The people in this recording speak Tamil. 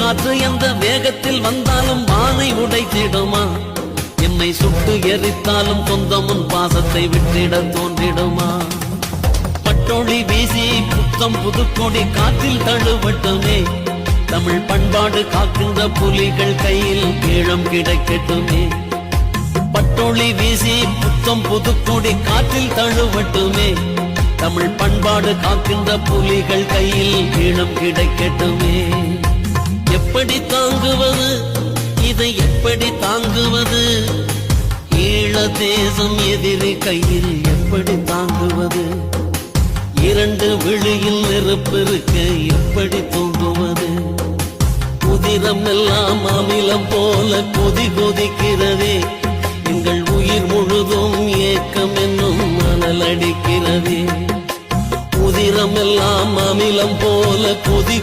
காற்று எந்த வேகத்தில் வந்தாலும் வானை உடைத்திடுமா? என்னை சுட்டு எரித்தாலும் சொந்தமுன் பாசத்தை விட்டிட தோன்றிடுமா? பட்டொளி வீசி புத்தம் புதுக்கொடி காற்றில் தழுவட்டுமே, தமிழ் பண்பாடு காக்கின்ற புலிகள் கையில் ஈழம் கிடைக்கட்டுமே. பட்டொளி வீசி புத்தம் புதுக்கொடி காற்றில் தழுவட்டுமே, தமிழ் பண்பாடு காக்கின்ற புலிகள் கையில் ஈழம் கிடைக்கட்டுமே. எப்படி தாங்குவது இதை, எப்படி தாங்குவது? ஈழ தேசம் எதிரி கையில் எப்படி தாங்குவது? இரண்டு விழியில் நெருப்பு இருக்க எப்படி தூங்குவது? உதிரம் எல்லாம் அமிலம் போல கொதி கொதிக்கிறதே, எங்கள் உயிர் முழுதும் ஏக்கம் என்னும் மணல் அடிக்கிறதே. உதிரம் எல்லாம் அமிலம் போல கொதி